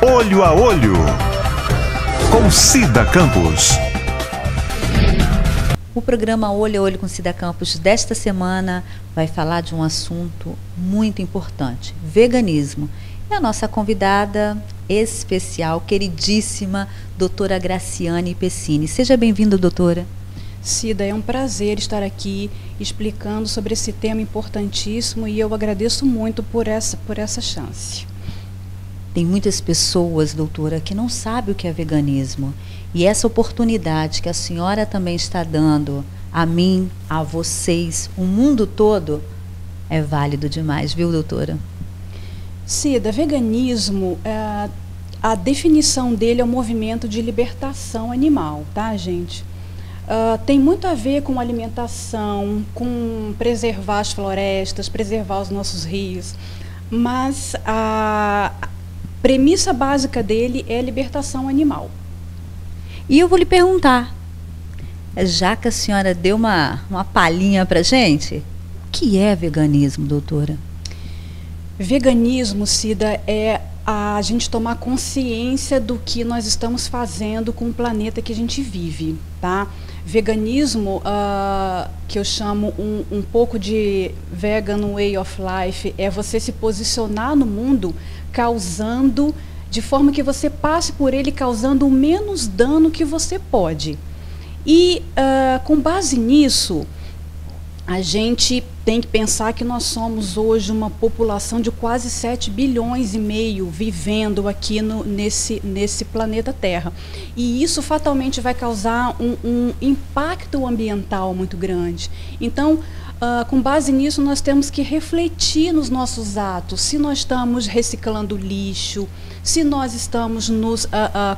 Olho a Olho, com Cida Campos. O programa Olho a Olho com Cida Campos desta semana vai falar de um assunto muito importante, veganismo. E a nossa convidada especial, queridíssima, doutora Graciane Pessini. Seja bem-vinda, doutora. Cida, é um prazer estar aqui explicando sobre esse tema importantíssimo e eu agradeço muito por essa chance. Tem muitas pessoas, doutora, que não sabem o que é veganismo. E essa oportunidade que a senhora também está dando a mim, a vocês, o mundo todo, é válido demais, viu, doutora? Cida, veganismo, a definição dele é um movimento de libertação animal, tá, gente? Tem muito a ver com alimentação, com preservar as florestas, preservar os nossos rios, mas a premissa básica dele é libertação animal. E eu vou lhe perguntar, já que a senhora deu uma palhinha para gente, o que é veganismo, doutora? Veganismo, Cida, é a gente tomar consciência do que nós estamos fazendo com o planeta que a gente vive, tá? Veganismo, que eu chamo um pouco de vegan way of life, é você se posicionar no mundo causando, de forma que você passe por ele causando o menos dano que você pode. E com base nisso, a gente tem que pensar que nós somos hoje uma população de quase 7,5 bilhões vivendo aqui nesse planeta Terra. E isso fatalmente vai causar um impacto ambiental muito grande. Então, com base nisso, nós temos que refletir nos nossos atos, se nós estamos reciclando lixo, se nós estamos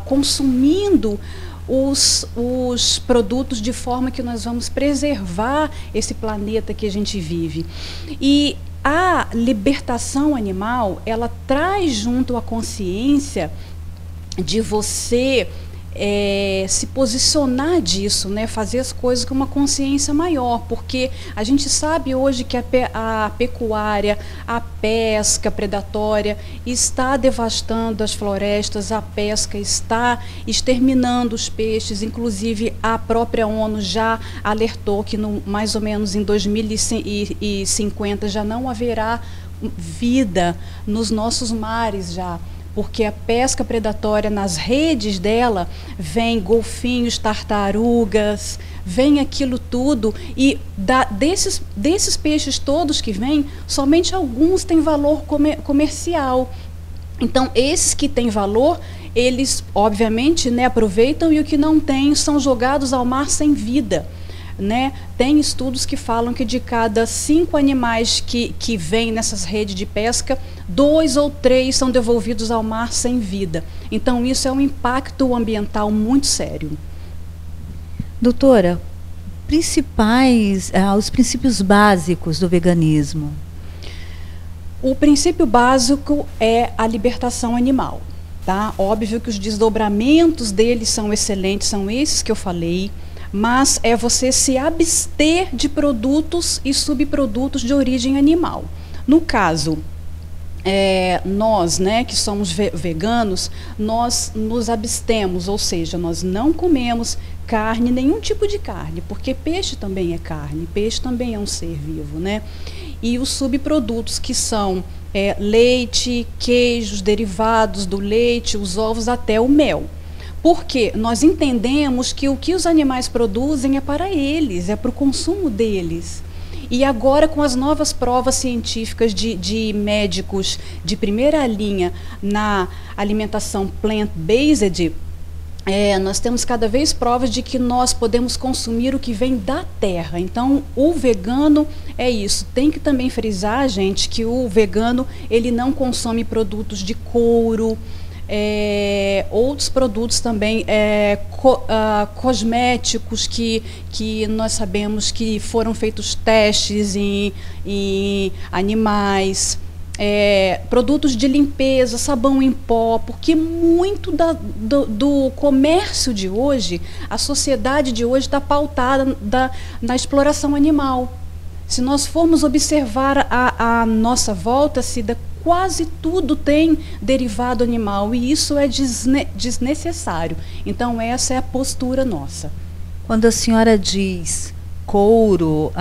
consumindo os produtos de forma que nós vamos preservar esse planeta que a gente vive. E a libertação animal, ela traz junto a consciência de você se posicionar disso, né? Fazer as coisas com uma consciência maior, porque a gente sabe hoje que a pecuária, a pesca predatória está devastando as florestas, a pesca está exterminando os peixes, inclusive a própria ONU já alertou que mais ou menos em 2050 já não haverá vida nos nossos mares já. Porque a pesca predatória, nas redes dela, vem golfinhos, tartarugas, vem aquilo tudo. E desses peixes todos que vêm, somente alguns têm valor comercial. Então, esses que têm valor, eles, obviamente, né, aproveitam, e o que não tem são jogados ao mar sem vida. Né? Tem estudos que falam que de cada 5 animais que vêm nessas redes de pesca, 2 ou 3 são devolvidos ao mar sem vida. Então isso é um impacto ambiental muito sério. Doutora, os princípios básicos do veganismo. O princípio básico é a libertação animal, tá? Óbvio que os desdobramentos deles são excelentes, são esses que eu falei. Mas é você se abster de produtos e subprodutos de origem animal. No caso, nós, né, que somos veganos, nós nos abstemos, ou seja, nós não comemos carne, nenhum tipo de carne, porque peixe também é carne, peixe também é um ser vivo, né? E os subprodutos que são leite, queijos, derivados do leite, os ovos, até o mel. Porque nós entendemos que o que os animais produzem é para eles, é para o consumo deles. E agora, com as novas provas científicas de médicos de primeira linha na alimentação plant-based, nós temos cada vez provas de que nós podemos consumir o que vem da terra. Então, o vegano é isso. Tem que também frisar, gente, que o vegano ele não consome produtos de couro, outros produtos também, cosméticos que nós sabemos que foram feitos testes em animais, produtos de limpeza, sabão em pó, porque muito do comércio de hoje, a sociedade de hoje está pautada na exploração animal. Se nós formos observar a nossa volta, Cida, quase tudo tem derivado animal e isso é desnecessário. Então essa é a postura nossa. Quando a senhora diz couro,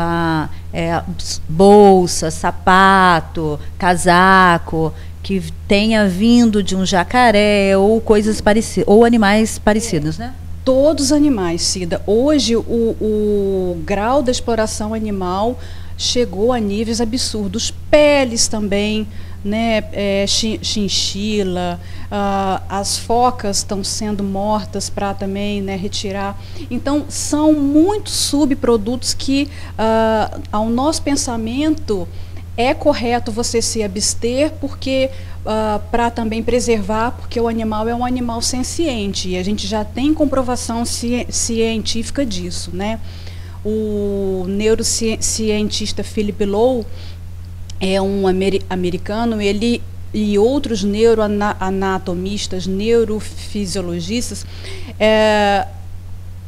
bolsa, sapato, casaco, que tenha vindo de um jacaré ou coisas parecidas, ou animais parecidos, né? Todos os animais, Cida. Hoje o grau da exploração animal chegou a níveis absurdos. Peles também, né? Chinchila, as focas estão sendo mortas para também, né, retirar. Então, são muitos subprodutos que, ao nosso pensamento, é correto você se abster, porque para também preservar, porque o animal é um animal senciente e a gente já tem comprovação científica disso, né? O neurocientista Philip Lowe é um americano, ele e outros neuroanatomistas, neurofisiologistas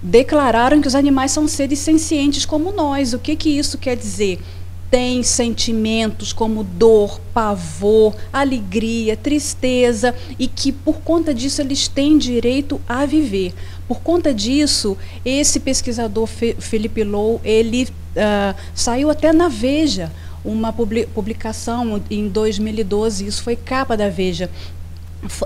declararam que os animais são seres sencientes como nós. O que isso quer dizer? Tem sentimentos como dor, pavor, alegria, tristeza e que por conta disso eles têm direito a viver. Por conta disso, esse pesquisador Philip Lowe, ele saiu até na Veja, uma publicação em 2012, isso foi capa da Veja.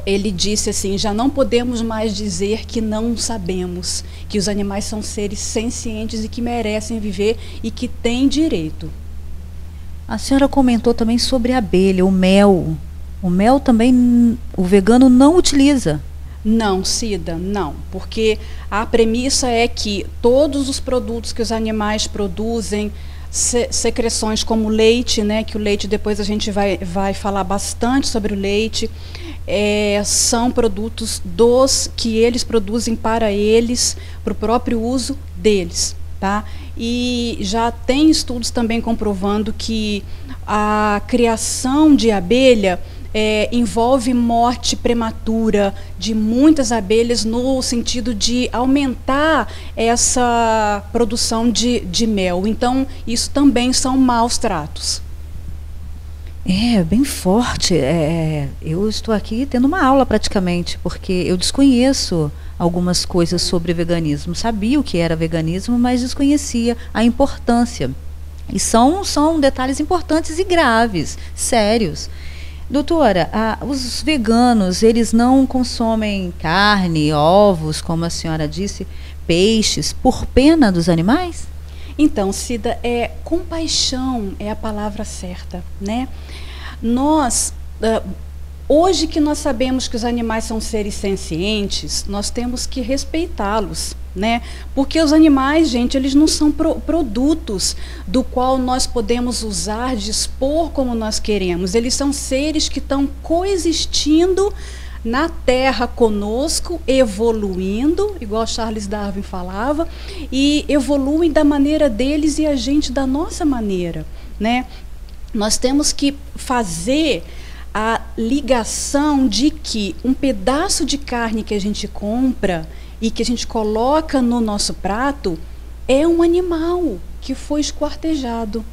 Ele disse assim: já não podemos mais dizer que não sabemos, que os animais são seres sencientes e que merecem viver e que têm direito. A senhora comentou também sobre a abelha, o mel. O mel também o vegano não utiliza. Não, Cida, não. Porque a premissa é que todos os produtos que os animais produzem, secreções como leite, né, que o leite depois a gente vai falar bastante sobre o leite, são produtos que eles produzem para eles, para o próprio uso deles. Tá? E já tem estudos também comprovando que a criação de abelha envolve morte prematura de muitas abelhas, no sentido de aumentar essa produção de mel. Então, isso também são maus tratos. É bem forte. Eu estou aqui tendo uma aula praticamente, porque eu desconheço algumas coisas sobre veganismo. Sabia o que era veganismo, mas desconhecia a importância. E são detalhes importantes e graves, sérios. Doutora, os veganos, eles não consomem carne, ovos, como a senhora disse, peixes, por pena dos animais? Então, Cida, compaixão é a palavra certa, né? Nós... Hoje que nós sabemos que os animais são seres sencientes, nós temos que respeitá-los, né? Porque os animais, gente, eles não são produtos do qual nós podemos usar, dispor como nós queremos. Eles são seres que estão coexistindo na Terra conosco, evoluindo, igual Charles Darwin falava, e evoluem da maneira deles e a gente da nossa maneira, né? Nós temos que fazer a ligação de que um pedaço de carne que a gente compra e que a gente coloca no nosso prato é um animal que foi esquartejado.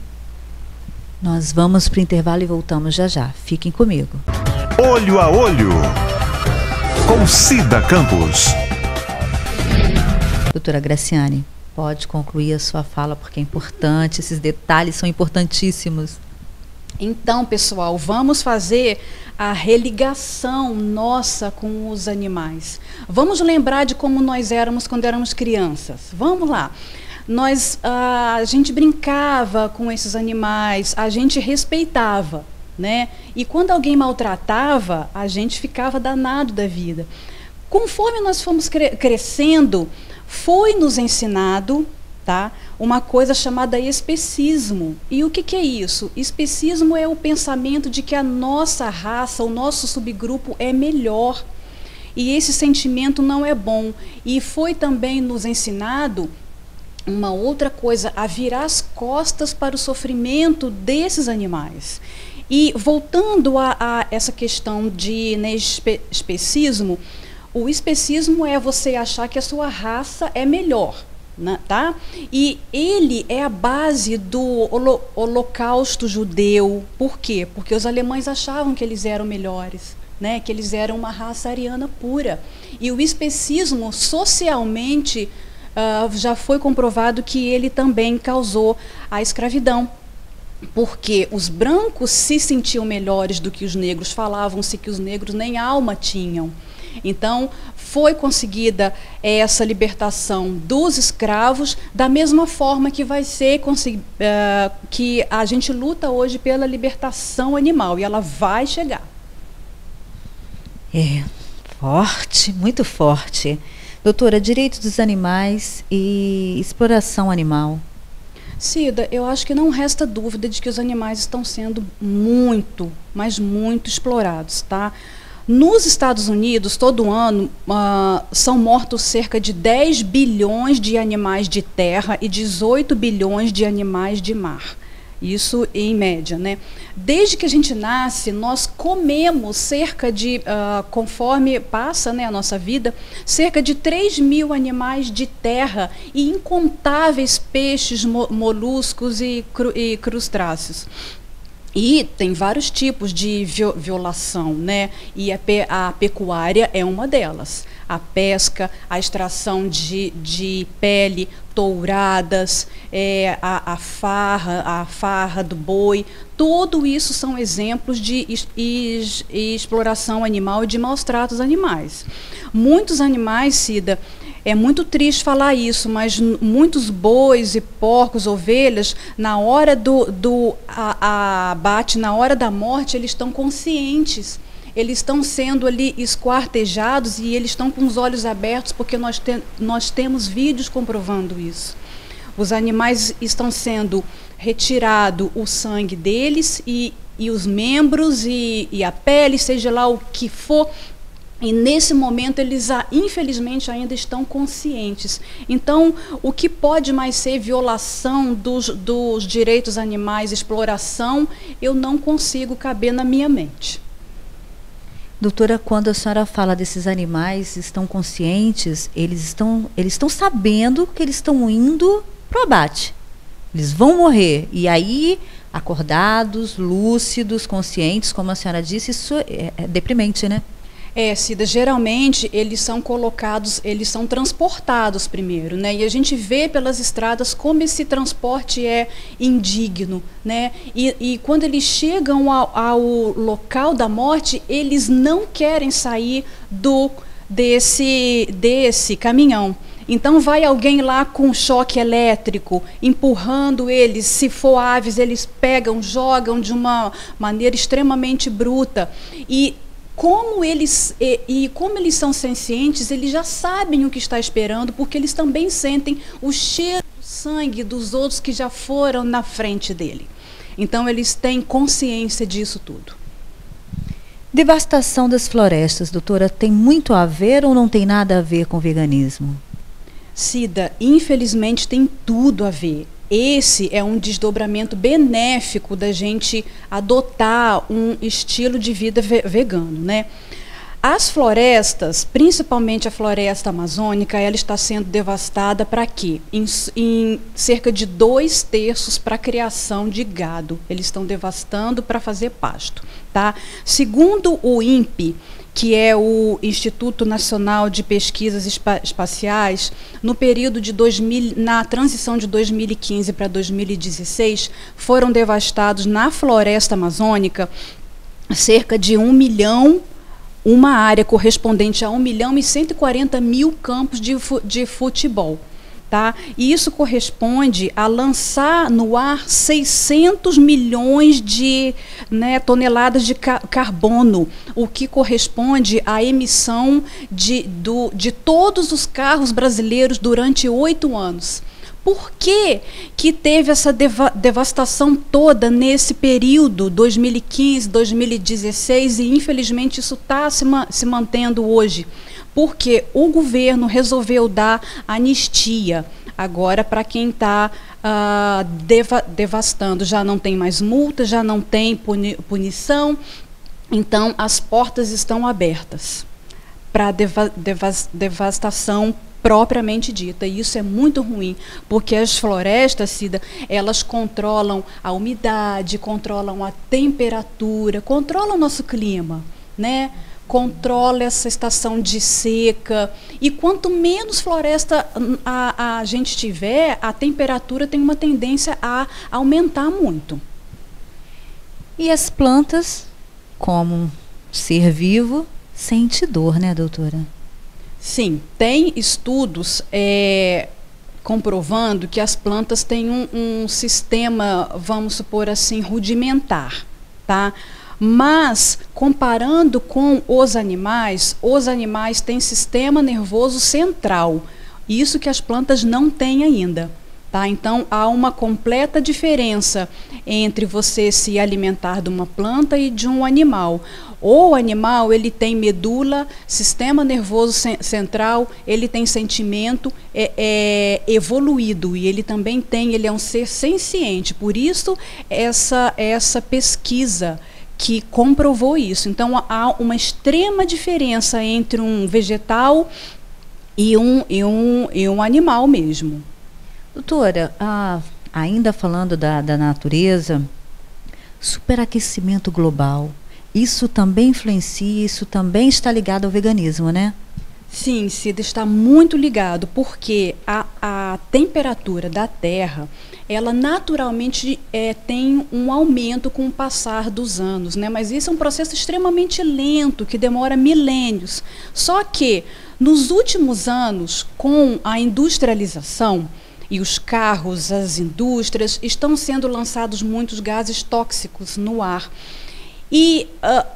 Nós vamos para o intervalo e voltamos já já. Fiquem comigo. Olho a Olho, com Cida Campos. Doutora Graciane, pode concluir a sua fala, porque é importante, esses detalhes são importantíssimos. Então, pessoal, vamos fazer a religação nossa com os animais. Vamos lembrar de como nós éramos quando éramos crianças. Vamos lá. A gente brincava com esses animais, a gente respeitava, né? E quando alguém maltratava, a gente ficava danado da vida. Conforme nós fomos crescendo, foi nos ensinado, tá, uma coisa chamada especismo. E o que é isso? Especismo é o pensamento de que a nossa raça, o nosso subgrupo é melhor. E esse sentimento não é bom. E foi também nos ensinado uma outra coisa, a virar as costas para o sofrimento desses animais. E voltando a essa questão de especismo, o especismo é você achar que a sua raça é melhor. tá? E ele é a base do holocausto judeu. Por quê? Porque os alemães achavam que eles eram melhores, né? Que eles eram uma raça ariana pura. E o especismo, socialmente, já foi comprovado que ele também causou a escravidão. Porque os brancos se sentiam melhores do que os negros, falavam-se que os negros nem alma tinham. Então, foi conseguida essa libertação dos escravos, da mesma forma que vai ser que a gente luta hoje pela libertação animal, e ela vai chegar. É, forte, muito forte. Doutora, direitos dos animais e exploração animal. Cida, eu acho que não resta dúvida de que os animais estão sendo muito, mas muito explorados, tá? Nos Estados Unidos, todo ano, são mortos cerca de 10 bilhões de animais de terra e 18 bilhões de animais de mar. Isso em média, né? Desde que a gente nasce, nós comemos cerca de, conforme passa, né, a nossa vida, cerca de 3.000 animais de terra e incontáveis peixes, moluscos e crustáceos. E tem vários tipos de violação, né? E a pecuária é uma delas. A pesca, a extração de pele, touradas, a farra do boi, tudo isso são exemplos de exploração animal e de maus tratos animais. Muitos animais, Cida, é muito triste falar isso, mas muitos bois e porcos, ovelhas, na hora do abate, na hora da morte, eles estão conscientes. Eles estão sendo ali esquartejados e eles estão com os olhos abertos, porque nós temos vídeos comprovando isso. Os animais estão sendo retirado o sangue deles e os membros e a pele, seja lá o que for. E nesse momento eles, infelizmente, ainda estão conscientes. Então, o que pode mais ser violação dos direitos animais, exploração, eu não consigo caber na minha mente. Doutora, quando a senhora fala desses animais estão conscientes, eles estão sabendo que eles estão indo para o abate. Eles vão morrer. E aí, acordados, lúcidos, conscientes, como a senhora disse, isso é deprimente, né? Cida, geralmente eles são colocados, eles são transportados primeiro, né? E a gente vê pelas estradas como esse transporte é indigno, né? E quando eles chegam ao local da morte, eles não querem sair desse caminhão. Então vai alguém lá com choque elétrico, empurrando eles, se for aves, eles pegam, jogam de uma maneira extremamente bruta. Como eles são sencientes, eles já sabem o que está esperando, porque eles também sentem o cheiro do sangue dos outros que já foram na frente dele. Então, eles têm consciência disso tudo. Devastação das florestas, doutora, tem muito a ver ou não tem nada a ver com o veganismo? Cida, infelizmente tem tudo a ver. Esse é um desdobramento benéfico da gente adotar um estilo de vida vegano, né? As florestas, principalmente a floresta amazônica, ela está sendo devastada para quê? Em cerca de 2/3 para a criação de gado. Eles estão devastando para fazer pasto, tá? Segundo o INPE, que é o Instituto Nacional de Pesquisas Espaciais, no período de na transição de 2015 para 2016, foram devastados na floresta amazônica cerca de 1 milhão, uma área correspondente a 1.140.000 campos de futebol. Tá? E isso corresponde a lançar no ar 600 milhões de toneladas de carbono, o que corresponde à emissão de todos os carros brasileiros durante 8 anos. Por que teve essa devastação toda nesse período, 2015, 2016, e infelizmente isso está se mantendo hoje? Porque o governo resolveu dar anistia agora para quem está devastando. Já não tem mais multa, já não tem punição, então as portas estão abertas para devastação propriamente dita. E isso é muito ruim, porque as florestas, Cida, elas controlam a umidade, controlam a temperatura, controlam o nosso clima, né? Controla essa estação de seca. E quanto menos floresta a gente tiver, a temperatura tem uma tendência a aumentar muito. E as plantas, como um ser vivo, sente dor, né, doutora? Sim, tem estudos comprovando que as plantas têm um sistema, vamos supor assim, rudimentar, tá? Mas, comparando com os animais têm sistema nervoso central. Isso que as plantas não têm ainda. Tá? Então, há uma completa diferença entre você se alimentar de uma planta e de um animal. O animal, ele tem medula, sistema nervoso central, ele tem sentimento evoluído, e ele também tem, ele é um ser senciente. Por isso, essa pesquisa que comprovou isso. Então, há uma extrema diferença entre um vegetal e um animal mesmo. Doutora, ainda falando da natureza, superaquecimento global, isso também influencia, isso também está ligado ao veganismo, né? Sim, Cida, está muito ligado, porque a temperatura da Terra, ela naturalmente tem um aumento com o passar dos anos, né? Mas isso é um processo extremamente lento, que demora milênios. Só que, nos últimos anos, com a industrialização e os carros, as indústrias, estão sendo lançados muitos gases tóxicos no ar. E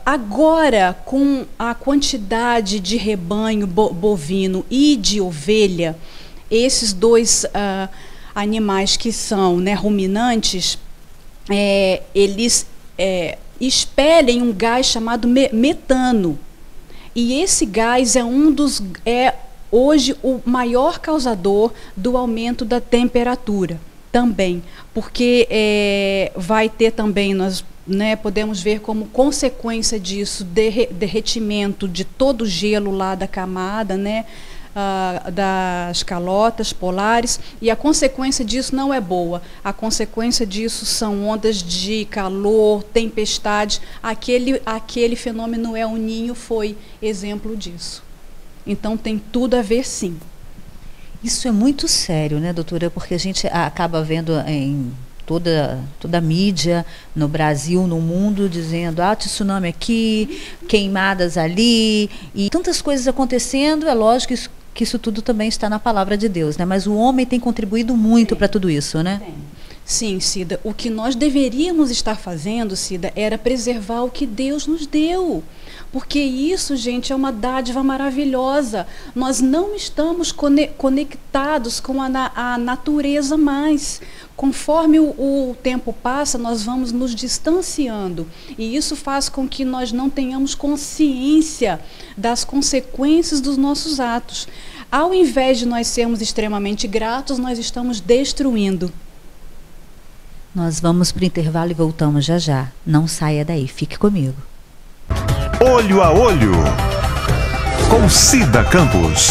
agora, com a quantidade de rebanho bovino e de ovelha, esses dois animais que são, né, ruminantes, eles expelem um gás chamado metano. E esse gás é hoje o maior causador do aumento da temperatura também, porque vai ter também, nós podemos ver como consequência disso, derretimento de todo o gelo lá da camada, das calotas polares, e a consequência disso não é boa. A consequência disso são ondas de calor, tempestades. Aquele fenômeno El Niño foi exemplo disso. Então tem tudo a ver, sim. Isso é muito sério, né, doutora? Porque a gente acaba vendo em toda a mídia, no Brasil, no mundo, dizendo tsunami aqui, queimadas ali, e tantas coisas acontecendo. É lógico que isso tudo também está na palavra de Deus, né? Mas o homem tem contribuído muito para tudo isso, né? Sim, Cida. O que nós deveríamos estar fazendo, Cida, era preservar o que Deus nos deu. Porque isso, gente, é uma dádiva maravilhosa. Nós não estamos conectados com a natureza mais. Conforme o tempo passa, nós vamos nos distanciando. E isso faz com que nós não tenhamos consciência das consequências dos nossos atos. Ao invés de nós sermos extremamente gratos, nós estamos destruindo. Nós vamos para o intervalo e voltamos já já. Não saia daí, fique comigo. Olho a Olho, com Cida Campos.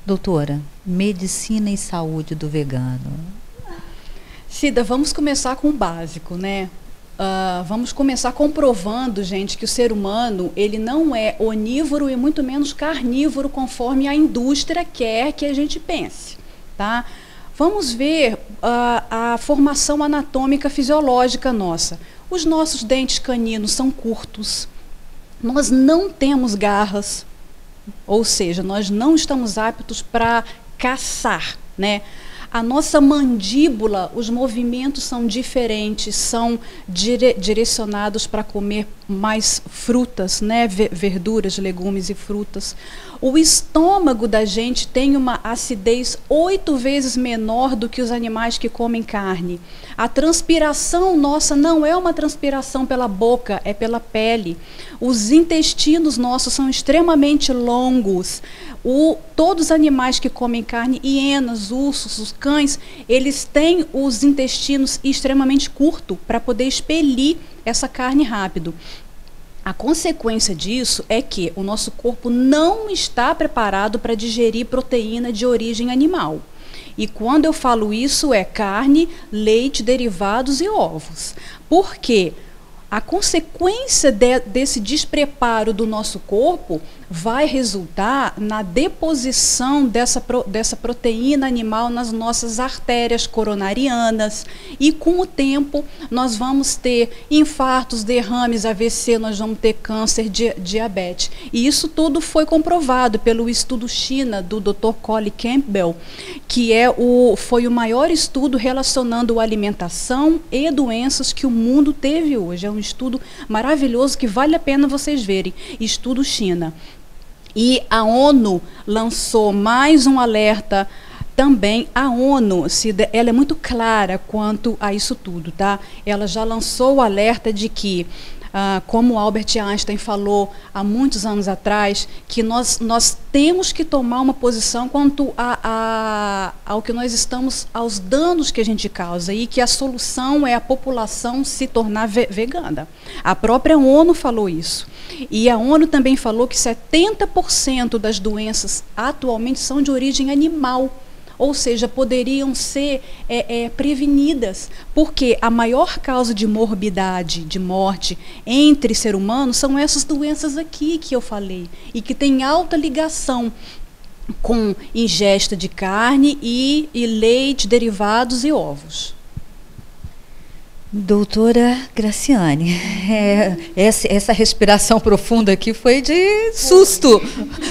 Doutora, medicina e saúde do vegano. Cida, vamos começar com o básico, né? Vamos começar comprovando, gente, que o ser humano, ele não é onívoro e muito menos carnívoro, conforme a indústria quer que a gente pense, tá? Vamos ver a formação anatômica fisiológica nossa. Os nossos dentes caninos são curtos, nós não temos garras, ou seja, nós não estamos aptos para caçar, né? A nossa mandíbula, os movimentos são diferentes, são direcionados para comer mais frutas, né? Verduras, legumes e frutas. O estômago da gente tem uma acidez 8 vezes menor do que os animais que comem carne. A transpiração nossa não é uma transpiração pela boca, é pela pele. Os intestinos nossos são extremamente longos. Todos os animais que comem carne, hienas, ursos, os cães, eles têm os intestinos extremamente curtos para poder expelir essa carne rápido. A consequência disso é que o nosso corpo não está preparado para digerir proteína de origem animal. E quando eu falo isso é carne, leite, derivados e ovos. Por quê? A consequência desse despreparo do nosso corpo vai resultar na deposição dessa proteína animal nas nossas artérias coronarianas. E com o tempo nós vamos ter infartos, derrames, AVC, nós vamos ter câncer, diabetes. E isso tudo foi comprovado pelo estudo China do Dr. Colin Campbell, que foi o maior estudo relacionando alimentação e doenças que o mundo teve hoje. É um estudo maravilhoso que vale a pena vocês verem. Estudo China. E a ONU lançou mais um alerta também. A ONU, ela é muito clara quanto a isso tudo, tá? Ela já lançou o alerta de que, como Albert Einstein falou há muitos anos atrás, que nós temos que tomar uma posição quanto ao que nós estamos, aos danos que a gente causa, e que a solução é a população se tornar vegana. A própria ONU falou isso. E a ONU também falou que 70% das doenças atualmente são de origem animal. Ou seja, poderiam ser prevenidas, porque a maior causa de morbidade, de morte entre ser humanos são essas doenças aqui que eu falei, e que tem alta ligação com ingesta de carne e leite, derivados e ovos. Doutora Graciane, essa respiração profunda aqui foi de susto,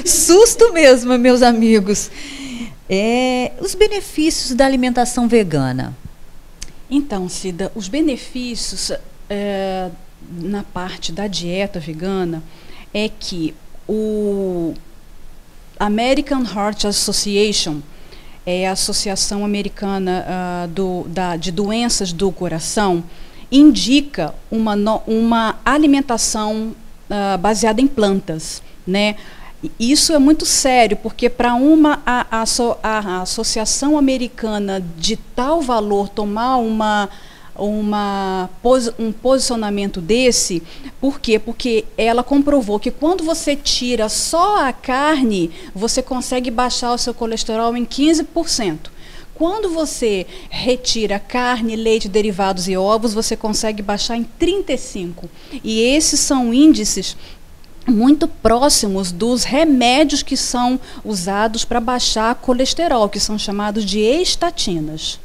susto mesmo, meus amigos. Os benefícios da alimentação vegana. Então, Cida, os benefícios na parte da dieta vegana é que o American Heart Association, é a Associação Americana de Doenças do Coração, indica uma alimentação baseada em plantas, né? Isso é muito sério, porque para a Associação Americana de tal valor tomar um posicionamento desse, por quê? Porque ela comprovou que quando você tira só a carne, você consegue baixar o seu colesterol em 15%. Quando você retira carne, leite, derivados e ovos, você consegue baixar em 35%. E esses são índices muito próximos dos remédios que são usados para baixar colesterol, que são chamados de estatinas.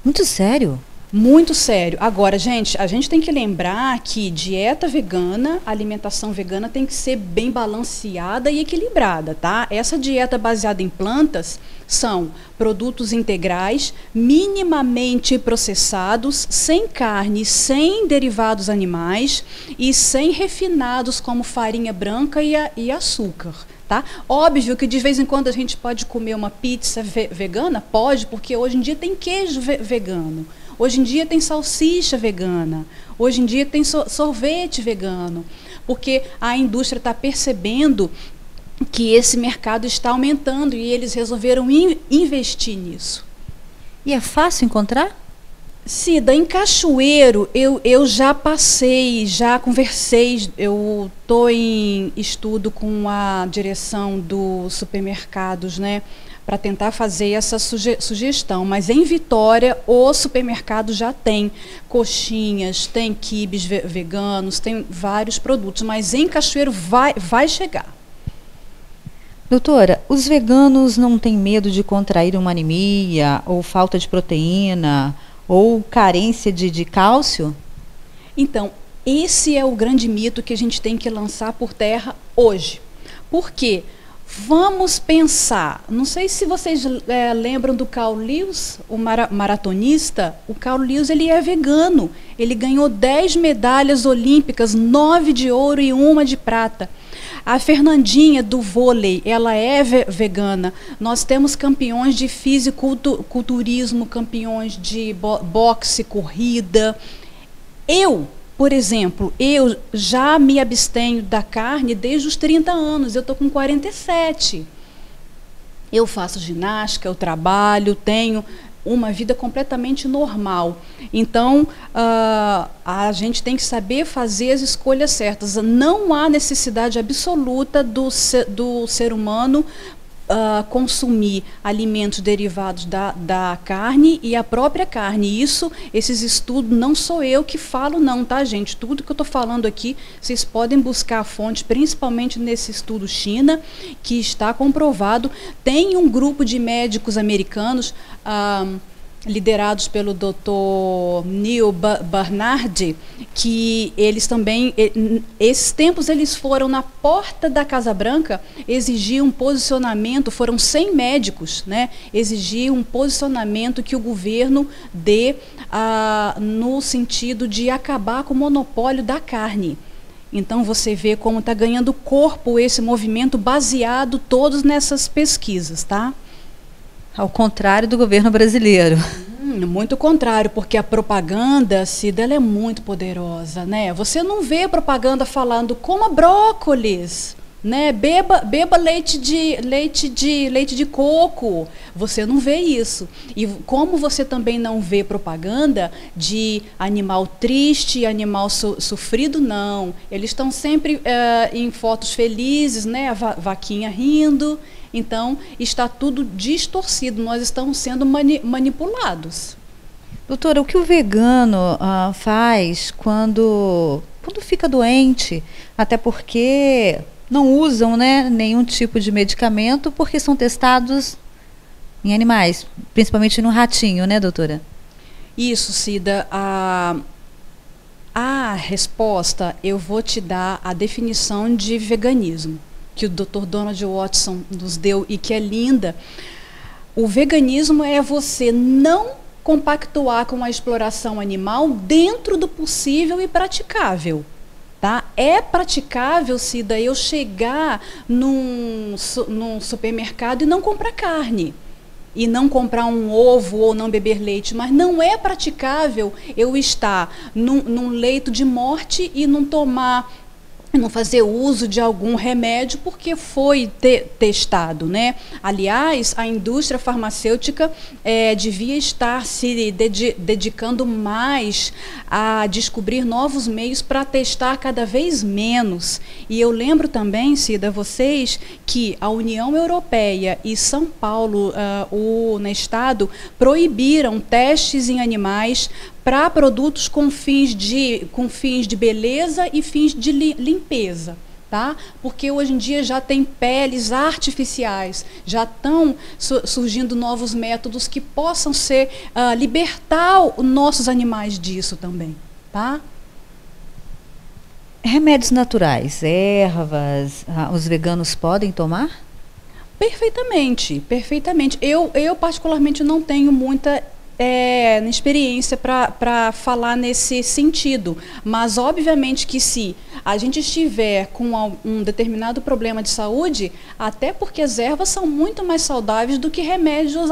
Muito sério? Muito sério. Agora, gente, a gente tem que lembrar que dieta vegana, alimentação vegana tem que ser bem balanceada e equilibrada, tá? Essa dieta baseada em plantas são produtos integrais, minimamente processados, sem carne, sem derivados animais e sem refinados como farinha branca e açúcar. Tá? Óbvio que de vez em quando a gente pode comer uma pizza vegana, pode, porque hoje em dia tem queijo vegano, hoje em dia tem salsicha vegana, hoje em dia tem sorvete vegano, porque a indústria está percebendo que esse mercado está aumentando e eles resolveram investir nisso. E é fácil encontrar? Cida, em Cachoeiro eu já passei, já conversei, eu estou em estudo com a direção dos supermercados, né, para tentar fazer essa sugestão, mas em Vitória o supermercado já tem coxinhas, tem quibes veganos, tem vários produtos, mas em Cachoeiro vai chegar. Doutora, os veganos não têm medo de contrair uma anemia ou falta de proteína ou carência de cálcio? Então, esse é o grande mito que a gente tem que lançar por terra hoje. Por quê? Vamos pensar, não sei se vocês lembram do Carl Lewis, o maratonista. O Carl Lewis, ele é vegano, ele ganhou 10 medalhas olímpicas, 9 de ouro e 1 de prata. A Fernandinha do vôlei, ela é vegana. Nós temos campeões de fisiculturismo, campeões de boxe, corrida. Eu, por exemplo, eu já me abstenho da carne desde os 30 anos. Eu estou com 47. Eu faço ginástica, eu trabalho, tenho uma vida completamente normal. Então, a gente tem que saber fazer as escolhas certas. Não há necessidade absoluta do ser humano consumir alimentos derivados da carne e a própria carne. Esses estudos, não sou eu que falo não, tá, gente? Tudo que eu estou falando aqui, vocês podem buscar a fonte, principalmente nesse estudo China, que está comprovado. Tem um grupo de médicos americanos, liderados pelo Dr. Neil Barnard, que eles também, esses tempos eles foram na porta da Casa Branca exigir um posicionamento, foram 100 médicos, né, exigir um posicionamento que o governo dê no sentido de acabar com o monopólio da carne. Então você vê como está ganhando corpo esse movimento baseado todos nessas pesquisas, tá? Ao contrário do governo brasileiro. Muito contrário, porque a propaganda, Cida, ela é muito poderosa, né? Você não vê propaganda falando coma brócolis, né? Beba leite de coco. Você não vê isso. E como você também não vê propaganda de animal triste, animal sofrido, não. Eles estão sempre em fotos felizes, né? A vaquinha rindo. Então, está tudo distorcido, nós estamos sendo manipulados. Doutora, o que o vegano faz quando fica doente? Até porque não usam, né, nenhum tipo de medicamento, porque são testados em animais, principalmente no ratinho, né, doutora? Isso, Cida. A resposta, eu vou te dar a definição de veganismo, que o Dr. Donald Watson nos deu e que é linda. O veganismo é você não compactuar com a exploração animal dentro do possível e praticável. Tá? É praticável, Cida, eu chegar num supermercado e não comprar carne, e não comprar um ovo ou não beber leite, mas não é praticável eu estar num leito de morte e não fazer uso de algum remédio porque foi testado, né? Aliás, a indústria farmacêutica devia estar se dedicando mais a descobrir novos meios para testar cada vez menos. E eu lembro também, Cida, vocês, que a União Europeia e São Paulo, no estado, proibiram testes em animais para produtos com fins de beleza e fins de limpeza, tá? Porque hoje em dia já tem peles artificiais, já estão surgindo novos métodos que possam libertar os nossos animais disso também, tá? Remédios naturais, ervas, os veganos podem tomar? Perfeitamente, perfeitamente. Eu particularmente não tenho muita experiência para falar nesse sentido, mas obviamente que se a gente estiver com um determinado problema de saúde, até porque as ervas são muito mais saudáveis do que remédios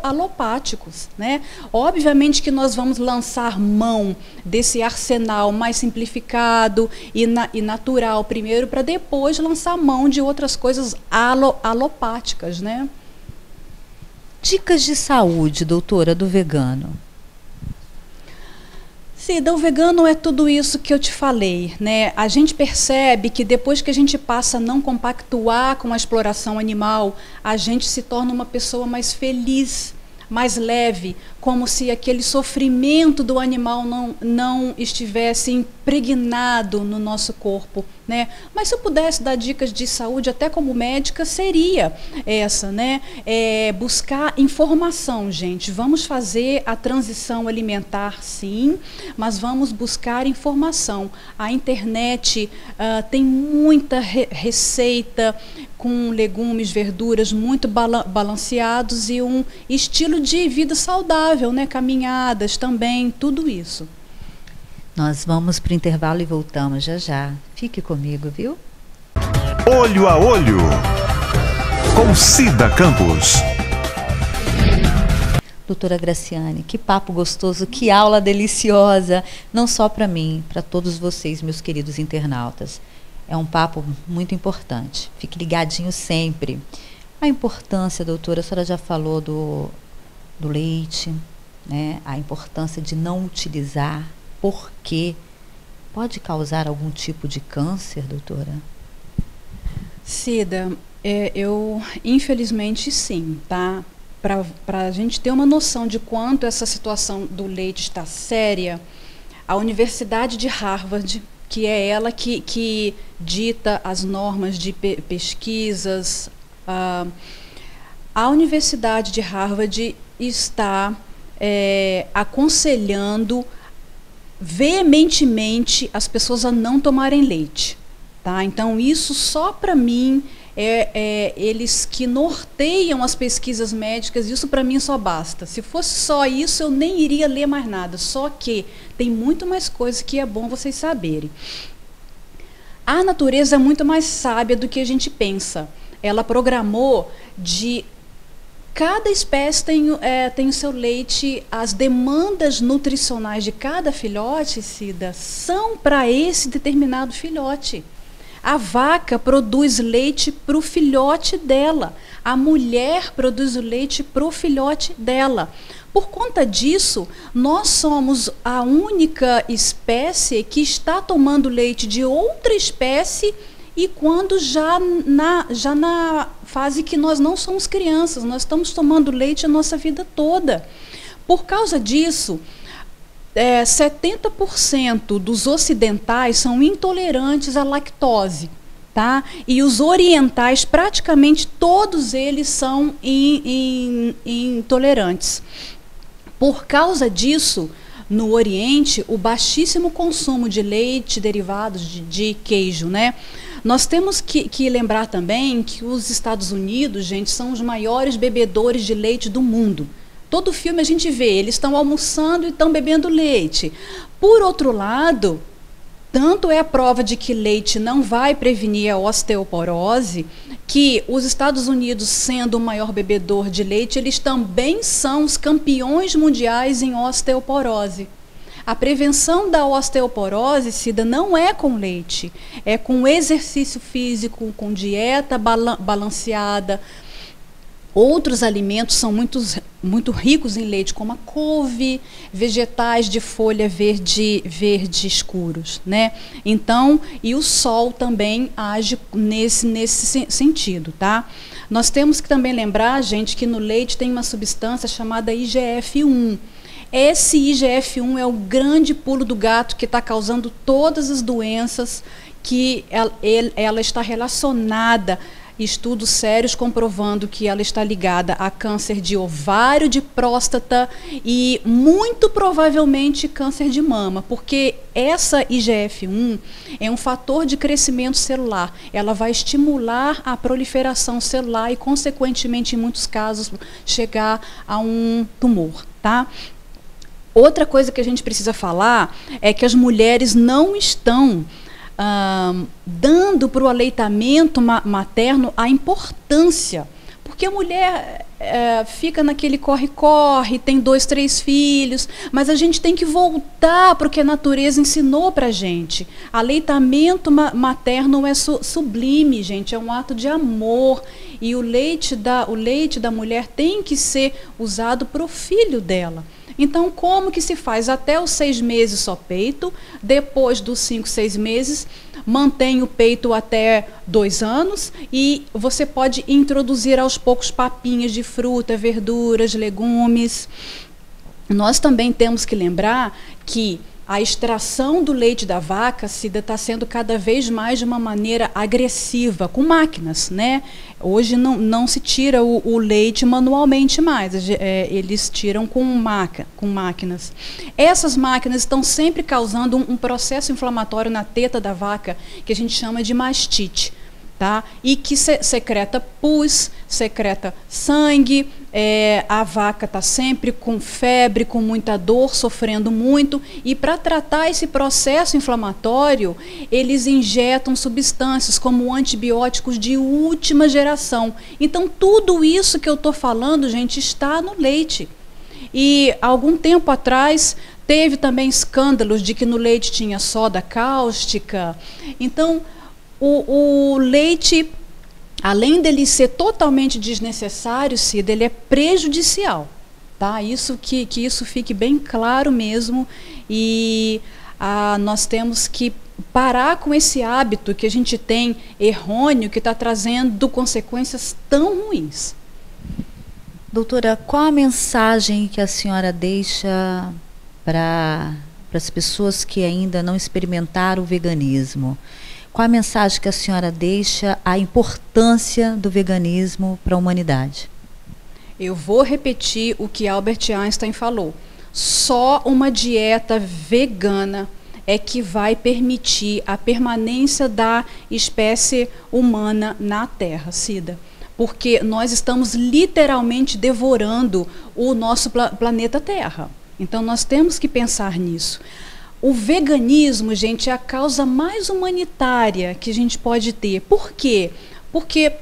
alopáticos, né? Obviamente que nós vamos lançar mão desse arsenal mais simplificado e natural primeiro, para depois lançar mão de outras coisas alopáticas, né? Dicas de saúde, doutora, do vegano. Cida, o vegano é tudo isso que eu te falei, né? A gente percebe que depois que a gente passa a não compactuar com a exploração animal, a gente se torna uma pessoa mais feliz, mais leve, como se aquele sofrimento do animal não estivesse impregnado no nosso corpo, né? Mas se eu pudesse dar dicas de saúde, até como médica, seria essa, né? Buscar informação, gente. Vamos fazer a transição alimentar, sim, mas vamos buscar informação. A internet tem muita receita com legumes, verduras muito balanceados e um estilo de vida saudável, né? Caminhadas também, tudo isso. Nós vamos para o intervalo e voltamos já já. Fique comigo, viu? Olho a Olho, com Cida Campos. Doutora Graciane, que papo gostoso, que aula deliciosa, não só para mim, para todos vocês, meus queridos internautas. É um papo muito importante, fique ligadinho sempre. A importância, doutora, a senhora já falou do do leite, né? A importância de não utilizar, porque pode causar algum tipo de câncer, doutora? Cida, eu infelizmente sim, tá? Para a gente ter uma noção de quanto essa situação do leite está séria, a Universidade de Harvard, que é ela que dita as normas de pesquisas, a Universidade de Harvard está aconselhando veementemente as pessoas a não tomarem leite. Tá? Então, isso só para mim, eles que norteiam as pesquisas médicas, isso para mim só basta. Se fosse só isso, eu nem iria ler mais nada. Só que tem muito mais coisa que é bom vocês saberem. A natureza é muito mais sábia do que a gente pensa. Ela programou de... Cada espécie tem o seu leite, as demandas nutricionais de cada filhote, Cida, são para esse determinado filhote. A vaca produz leite para o filhote dela. A mulher produz o leite para o filhote dela. Por conta disso, nós somos a única espécie que está tomando leite de outra espécie e quando já na fase que nós não somos crianças, nós estamos tomando leite a nossa vida toda. Por causa disso, 70% dos ocidentais são intolerantes à lactose, tá? E os orientais, praticamente todos eles são intolerantes. Por causa disso, no Oriente, o baixíssimo consumo de leite, derivados de queijo, né? Nós temos que lembrar também que os Estados Unidos, gente, são os maiores bebedores de leite do mundo. Todo filme a gente vê, eles estão almoçando e estão bebendo leite. Por outro lado, tanto é a prova de que leite não vai prevenir a osteoporose, que os Estados Unidos, sendo o maior bebedor de leite, eles também são os campeões mundiais em osteoporose. A prevenção da osteoporose, Cida, não é com leite, é com exercício físico, com dieta balanceada. Outros alimentos são muito ricos em leite, como a couve, vegetais de folha verde escuros, né? Então, e o sol também age nesse sentido, tá? Nós temos que também lembrar, gente, que no leite tem uma substância chamada IGF-1. Esse IGF-1 é o grande pulo do gato que está causando todas as doenças, que ela está relacionada. Estudos sérios comprovando que ela está ligada a câncer de ovário, de próstata e muito provavelmente câncer de mama, porque essa IGF-1 é um fator de crescimento celular. Ela vai estimular a proliferação celular e, consequentemente, em muitos casos, chegar a um tumor, tá? Outra coisa que a gente precisa falar é que as mulheres não estão dando para o aleitamento materno a importância, porque a mulher fica naquele corre-corre, tem 2, 3 filhos, mas a gente tem que voltar para o que a natureza ensinou para a gente. Aleitamento materno é sublime, gente, é um ato de amor, e o leite da mulher tem que ser usado para o filho dela. Então, como que se faz? Até os 6 meses só peito, depois dos 5, 6 meses, mantém o peito até 2 anos e você pode introduzir aos poucos papinhas de fruta, verduras, legumes. Nós também temos que lembrar que a extração do leite da vaca, Cida, está sendo cada vez mais de uma maneira agressiva, com máquinas, né? Hoje não se tira o leite manualmente mais, eles tiram com máquinas. Essas máquinas estão sempre causando um processo inflamatório na teta da vaca, que a gente chama de mastite, tá? E que secreta pus, secreta sangue, a vaca está sempre com febre, com muita dor, sofrendo muito, e para tratar esse processo inflamatório, eles injetam substâncias como antibióticos de última geração. Então, tudo isso que eu estou falando, gente, está no leite. E, algum tempo atrás, teve também escândalos de que no leite tinha soda cáustica. Então, o leite, além dele ser totalmente desnecessário, Cida, ele é prejudicial, tá? Que isso fique bem claro mesmo, e nós temos que parar com esse hábito que a gente tem errôneo, que está trazendo consequências tão ruins. Doutora, qual a mensagem que a senhora deixa para as pessoas que ainda não experimentaram o veganismo? Qual a mensagem que a senhora deixa, a importância do veganismo para a humanidade? Eu vou repetir o que Albert Einstein falou. Só uma dieta vegana é que vai permitir a permanência da espécie humana na Terra, Cida. Porque nós estamos literalmente devorando o nosso planeta Terra. Então nós temos que pensar nisso. O veganismo, gente, é a causa mais humanitária que a gente pode ter. Por quê? Porque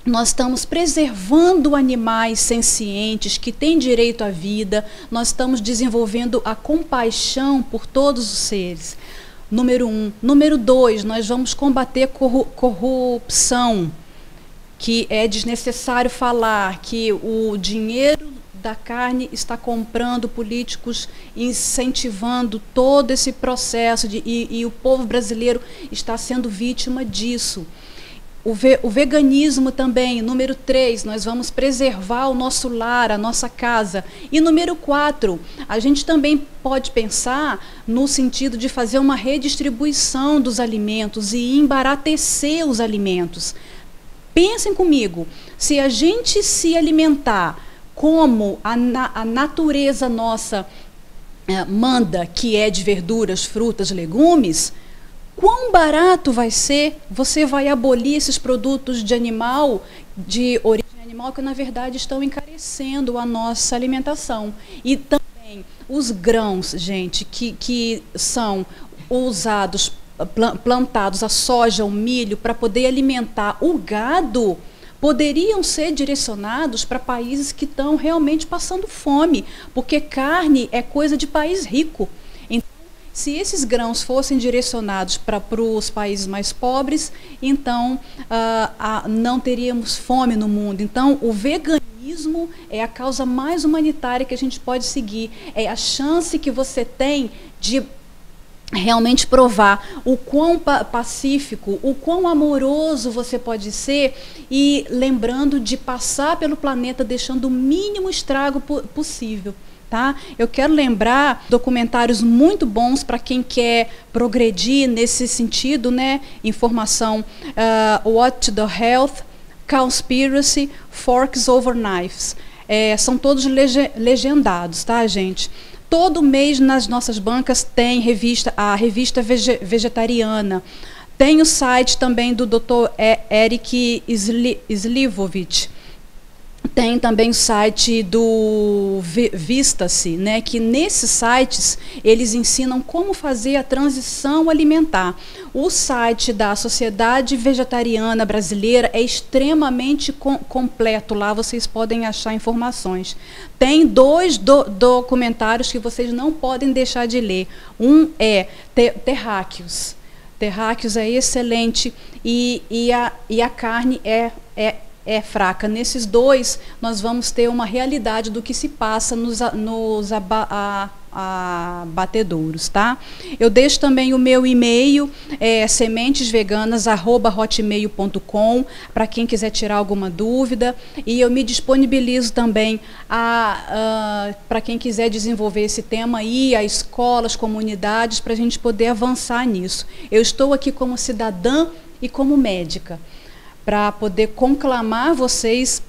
nós estamos preservando animais sencientes que têm direito à vida, nós estamos desenvolvendo a compaixão por todos os seres. Número 1. Número 2, nós vamos combater corrupção, que é desnecessário falar que o dinheiro da carne está comprando políticos, incentivando todo esse processo, e o povo brasileiro está sendo vítima disso. O veganismo também, número 3, nós vamos preservar o nosso lar, a nossa casa. E número 4, a gente também pode pensar no sentido de fazer uma redistribuição dos alimentos e embaratecer os alimentos. Pensem comigo, se a gente se alimentar como a natureza nossa manda, que é de verduras, frutas, legumes, quão barato vai ser? Você vai abolir esses produtos de origem animal, que na verdade estão encarecendo a nossa alimentação. E também os grãos, gente, que são usados, plantados, a soja, o milho, para poder alimentar o gado, poderiam ser direcionados para países que estão realmente passando fome, porque carne é coisa de país rico. Então, se esses grãos fossem direcionados para os países mais pobres, então não teríamos fome no mundo. Então, o veganismo é a causa mais humanitária que a gente pode seguir. É a chance que você tem de realmente provar o quão pacífico, o quão amoroso você pode ser, e lembrando de passar pelo planeta deixando o mínimo estrago possível. Tá? Eu quero lembrar documentários muito bons para quem quer progredir nesse sentido, né? Informação, What the Health, Cowspiracy, Forks Over Knives. São todos legendados, tá, gente? Todo mês nas nossas bancas tem a revista vegetariana. Tem o site também do Dr. Eric Slivovich. Tem também o site do Vista-se, né, que nesses sites eles ensinam como fazer a transição alimentar. O site da Sociedade Vegetariana Brasileira é extremamente completo. Lá vocês podem achar informações. Tem 2 documentários que vocês não podem deixar de ler. Um é Terráqueos. Terráqueos é excelente, e a carne é fraca. Nesses 2, nós vamos ter uma realidade do que se passa nos abatedouros, tá? Eu deixo também o meu e-mail, sementesveganas@hotmail.com, para quem quiser tirar alguma dúvida, e eu me disponibilizo também para quem quiser desenvolver esse tema, ir a escolas, comunidades, para a gente poder avançar nisso. Eu estou aqui como cidadã e como médica, para poder conclamar vocês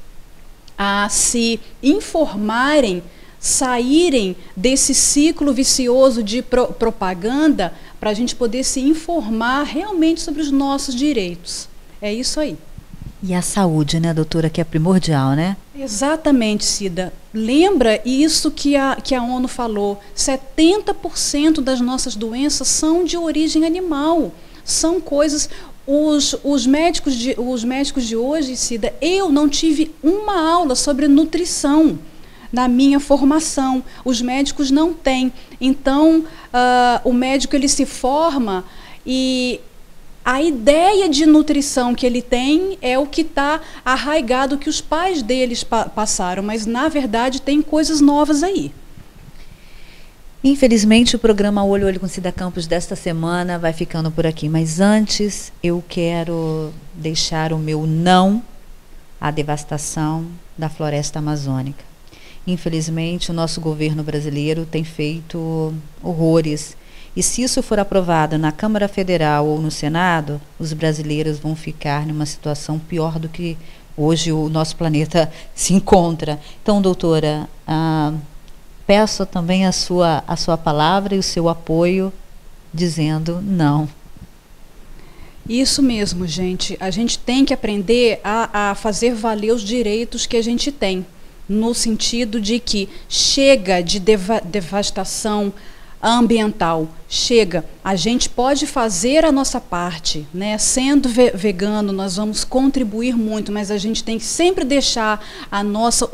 a se informarem, saírem desse ciclo vicioso de propaganda, para a gente poder se informar realmente sobre os nossos direitos. É isso aí. E a saúde, né, doutora, que é primordial, né? Exatamente, Cida. Lembra isso que a ONU falou, 70% das nossas doenças são de origem animal. São coisas... Os médicos de hoje, Cida, eu não tive uma aula sobre nutrição na minha formação. Os médicos não têm. Então, o médico ele se forma, e a ideia de nutrição que ele tem é o que está arraigado, que os pais deles passaram, mas na verdade tem coisas novas aí. Infelizmente, o programa Olho a Olho com Cida Campos desta semana vai ficando por aqui. Mas antes, eu quero deixar o meu não à devastação da floresta amazônica. Infelizmente, o nosso governo brasileiro tem feito horrores. E se isso for aprovado na Câmara Federal ou no Senado, os brasileiros vão ficar numa situação pior do que hoje o nosso planeta se encontra. Então, doutora, peço também a sua palavra e o seu apoio, dizendo não. Isso mesmo, gente. A gente tem que aprender a fazer valer os direitos que a gente tem, no sentido de que chega de devastação ambiental, chega. A gente pode fazer a nossa parte, né? Sendo vegano, nós vamos contribuir muito, mas a gente tem que sempre deixar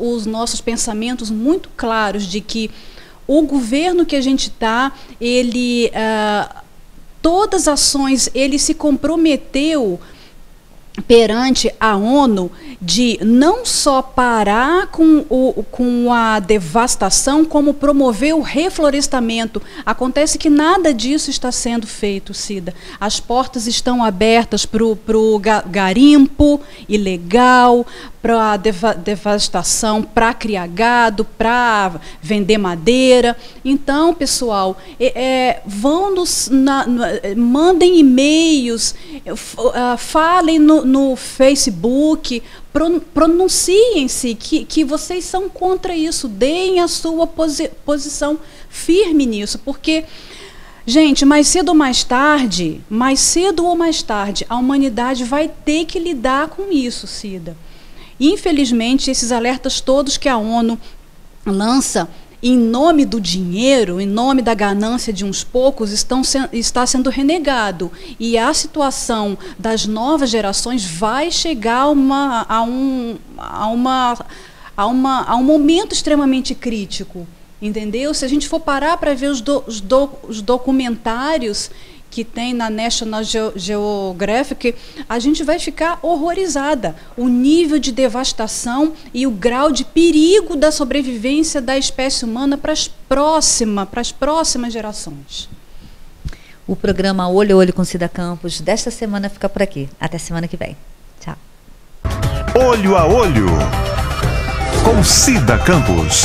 os nossos pensamentos muito claros de que o governo que a gente está, ele, todas as ações, ele se comprometeu perante a ONU de não só parar com a devastação, como promover o reflorestamento. Acontece que nada disso está sendo feito, Cida. As portas estão abertas para o garimpo ilegal, para a devastação, para criar gado, para vender madeira. Então, pessoal, mandem e-mails, falem no Facebook, pronunciem-se que vocês são contra isso, deem a sua posição firme nisso, porque, gente, mais cedo ou mais tarde, a humanidade vai ter que lidar com isso, Cida. Infelizmente, esses alertas todos que a ONU lança em nome do dinheiro, em nome da ganância de uns poucos, está sendo renegado. E a situação das novas gerações vai chegar a um momento extremamente crítico, entendeu? Se a gente for parar para ver os documentários que tem na National Geographic, a gente vai ficar horrorizada. O nível de devastação e o grau de perigo da sobrevivência da espécie humana para as próximas gerações. O programa Olho a Olho com Cida Campos desta semana fica por aqui. Até semana que vem. Tchau. Olho a Olho com Cida Campos.